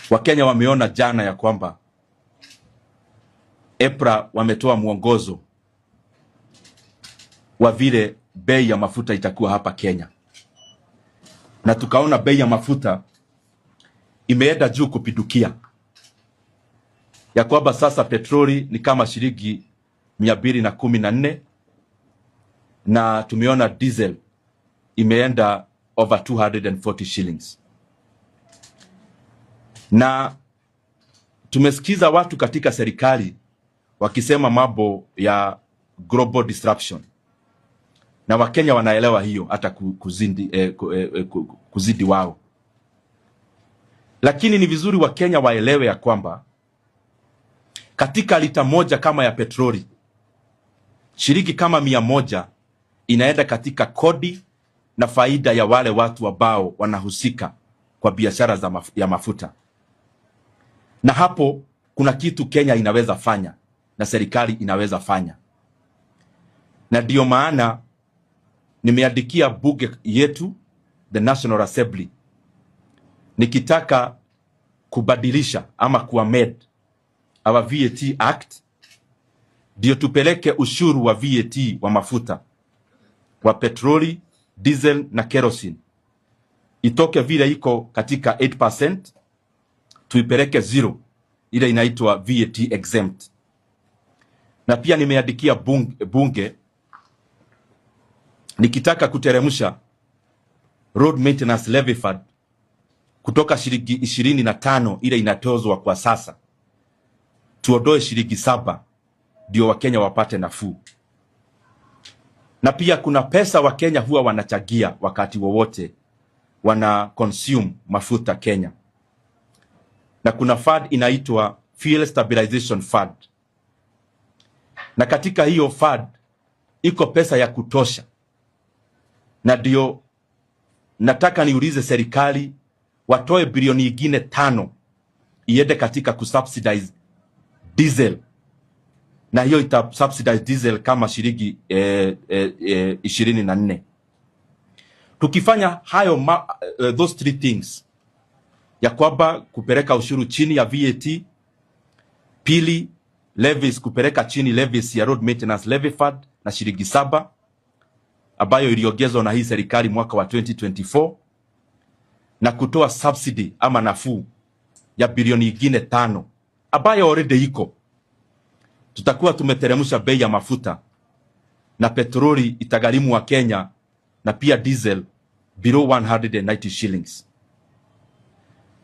Wakenya wameona jana ya kwamba EPRA wametoa mwongozo wa vile bei ya mafuta itakuwa hapa Kenya, na tukaona bei ya mafuta imeenda juu kupidukia, ya kwamba sasa petroli ni kama shilingi 214 na tumeona diesel imeenda over 240 shillings. Na tumesikiza watu katika serikali wakisema mambo ya global disruption, na Wakenya wanaelewa hiyo hata kuzidi wao. Lakini ni vizuri Wakenya waelewe ya kwamba katika lita moja kama ya petroli, shilingi kama 100 inaenda katika kodi na faida ya wale watu ambao wanahusika kwa biashara ya mafuta. Na hapo kuna kitu Kenya inaweza fanya na serikali inaweza fanya. Na ndio maana nimeandikia bunge yetu, the National Assembly, nikitaka kubadilisha ama kuamend our VAT Act, ndio tupeleke ushuru wa VAT wa mafuta wa petroli, diesel na kerosene itoke vile iko katika 8%, tuipeleke 0, ile inaitwa VAT exempt. Na pia nimeandikia bunge nikitaka kuteremsha road maintenance levy fund kutoka shilingi 25 ile inatozwa kwa sasa, tuondoe shilingi 7 ndio Wakenya wapate nafuu. Na pia kuna pesa Wakenya huwa wanachagia wakati wowote wana consume mafuta Kenya, na kuna fund inaitwa Fuel Stabilization Fund, na katika hiyo fund iko pesa ya kutosha. Na ndio nataka niulize serikali watoe bilioni nyingine 5 iende katika kusubsidize diesel, na hiyo ita subsidize diesel kama shilingi 24. Tukifanya hayo those 3 things, ya kwamba kupeleka ushuru chini ya VAT, pili levies kupeleka chini levies ya road maintenance levy fund na shilingi 7 ambayo iliongezwa na hii serikali mwaka wa 2024, na kutoa subsidy ama nafuu ya bilioni nyingine 5 ambayo already iko, tutakuwa tumeteremsha bei ya mafuta, na petroli itagharimu wa Kenya na pia diesel below 190 shillings.